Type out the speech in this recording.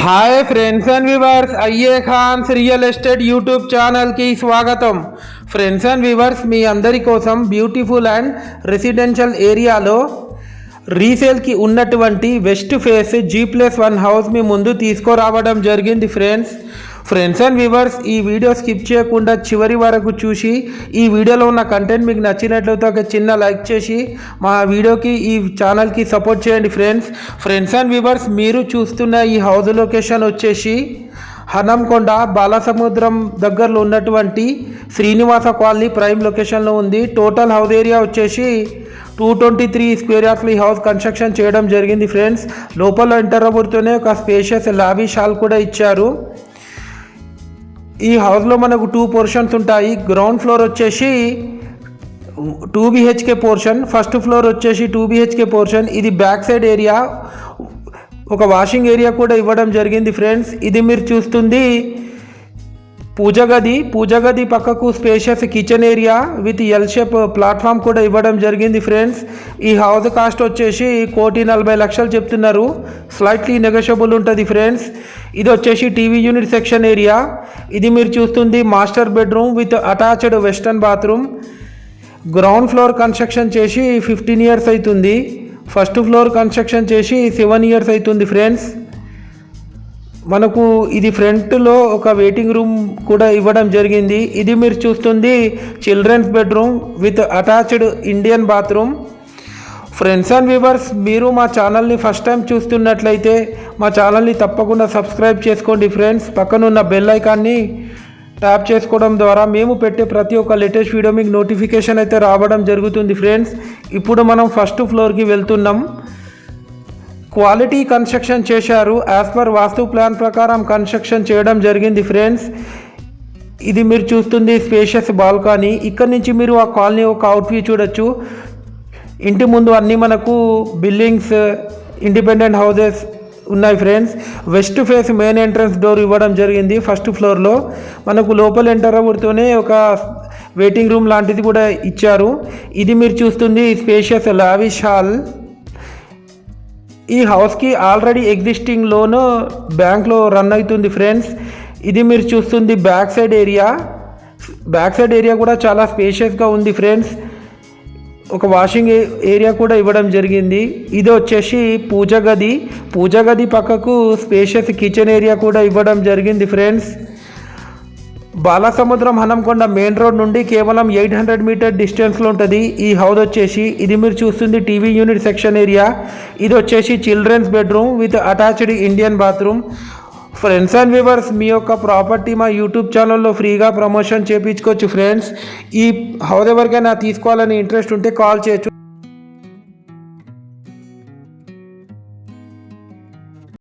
Hi friends and viewers, అయ్యే ఖాన్స్ real estate YouTube ఛానల్కి స్వాగతం. ఫ్రెండ్స్ అండ్ వ్యూవర్స్, మీ అందరి కోసం బ్యూటిఫుల్ అండ్ రెసిడెన్షియల్ ఏరియాలో రీసేల్కి ఉన్నటువంటి వెస్ట్ ఫేస్ G+1 హౌస్ మీ ముందు తీసుకురావడం జరిగింది. ఫ్రెండ్స్ అండ్ వ్యూవర్స్, ఈ వీడియో స్కిప్ చేయకుండా చివరి వరకు చూసి ఈ వీడియోలో ఉన్న కంటెంట్ మీకు నచ్చినట్లయితే ఒక చిన్న లైక్ చేసి మా వీడియోకి ఈ ఛానల్కి సపోర్ట్ చేయండి. ఫ్రెండ్స్ అండ్ వ్యూవర్స్, మీరు చూస్తున్న ఈ హౌస్ లొకేషన్ వచ్చేసి హనంకొండ బాలసముద్రం దగ్గరలో ఉన్నటువంటి శ్రీనివాస కాలనీ ప్రైమ్ లొకేషన్లో ఉంది. టోటల్ హౌస్ ఏరియా వచ్చేసి 223 స్క్వేర్ యార్డ్స్లో ఈ హౌస్ కన్స్ట్రక్షన్ చేయడం జరిగింది. ఫ్రెండ్స్, లోపల ఎంటర్ అవ్వతోనే ఒక స్పేషియస్ లావిష్ హాల్ కూడా ఇచ్చారు. ఈ హౌస్లో మనకు 2 పోర్షన్స్ ఉంటాయి. గ్రౌండ్ ఫ్లోర్ వచ్చేసి 2 BHK పోర్షన్, ఫస్ట్ ఫ్లోర్ వచ్చేసి 2 BHK పోర్షన్. ఇది బ్యాక్ సైడ్ ఏరియా, ఒక వాషింగ్ ఏరియా కూడా ఇవ్వడం జరిగింది. ఫ్రెండ్స్, ఇది మీరు చూస్తుంది పూజ గది పక్కకు spacious kitchen area with L shape platform కూడా ఇవ్వడం జరిగింది. ఫ్రెండ్స్, ఈ హౌస్ కాస్ట్ వచ్చేసి 1,40,00,000 చెప్తున్నారు. స్లైట్లీ నెగోషియబుల్ ఉంటుంది. ఫ్రెండ్స్, ఇది వచ్చేసి టీవీ యూనిట్ సెక్షన్ ఏరియా. ఇది మీరు చూస్తుంది master bedroom with attached western bathroom. Ground floor construction చేసి 15 ఇయర్స్ అవుతుంది. ఫస్ట్ ఫ్లోర్ కన్స్ట్రక్షన్ చేసి 7 ఇయర్స్ అవుతుంది. ఫ్రెండ్స్, మనకు ఇది ఫ్రంట్లో ఒక వెయిటింగ్ రూమ్ కూడా ఇవ్వడం జరిగింది. ఇది మీరు చూస్తుంది children's bedroom with attached Indian bathroom. Friends and viewers, మీరు మా ఛానల్ని ఫస్ట్ టైం చూస్తున్నట్లయితే మా ఛానల్ని తప్పకుండా సబ్స్క్రైబ్ చేసుకోండి. ఫ్రెండ్స్, పక్కనున్న బెల్ ఐకాన్ని ట్యాప్ చేసుకోవడం ద్వారా మేము పెట్టే ప్రతి ఒక్క లేటెస్ట్ వీడియో మీకు నోటిఫికేషన్ అయితే రావడం జరుగుతుంది. ఫ్రెండ్స్, ఇప్పుడు మనం ఫస్ట్ ఫ్లోర్కి వెళ్తున్నాం. క్వాలిటీ కన్స్ట్రక్షన్ చేశారు. యాజ్ పర్ వాస్తు ప్లాన్ ప్రకారం కన్స్ట్రక్షన్ చేయడం జరిగింది. ఫ్రెండ్స్, ఇది మీరు చూస్తుంది స్పేషియస్ బాల్కనీ. ఇక్కడ నుంచి మీరు ఆ కాలనీ ఒక అవుట్ వ్యూ చూడొచ్చు. ఇంటి ముందు అన్నీ మనకు బిల్డింగ్స్, ఇండిపెండెంట్ హౌసెస్ ఉన్నాయి. Friends, west face main entrance door ఇవ్వడం జరిగింది. ఫస్ట్ ఫ్లోర్లో మనకు లోపల ఎంటర్ అవ్వతోనే ఒక వెయిటింగ్ రూమ్ లాంటిది కూడా ఇచ్చారు. ఇది మీరు చూస్తుంది స్పేషియస్ లావిష్ హాల్. ఈ హౌస్కి ఆల్రెడీ ఎగ్జిస్టింగ్ లోన్ బ్యాంక్లో రన్ అవుతుంది. ఫ్రెండ్స్, ఇది మీరు చూస్తుంది బ్యాక్ సైడ్ ఏరియా కూడా చాలా స్పేషియస్గా ఉంది. ఫ్రెండ్స్, ఒక వాషింగ్ ఏరియా కూడా ఇవ్వడం జరిగింది. ఇది వచ్చేసి పూజ గది పక్కకు స్పేషియస్ కిచెన్ ఏరియా కూడా ఇవ్వడం జరిగింది. Friends, Balasamudram Hanamkonda main road నుండి కేవలం 800 మీటర్ డిస్టెన్స్లో ఉంటుంది ఈ హౌస్ వచ్చేసి. ఇది మీరు చూస్తుంది టీవీ యూనిట్ సెక్షన్ ఏరియా. ఇది వచ్చేసి children's bedroom with attached Indian bathroom. Friends and viewers, మీ యొక్క ప్రాపర్టీ మా యూట్యూబ్ ఛానల్లో ఫ్రీగా ప్రమోషన్ చేయించుకోవచ్చు. ఫ్రెండ్స్, ఈ హౌస్ ఎవరికైనా తీసుకోవాలని ఇంట్రెస్ట్ ఉంటే కాల్ చేయొచ్చు.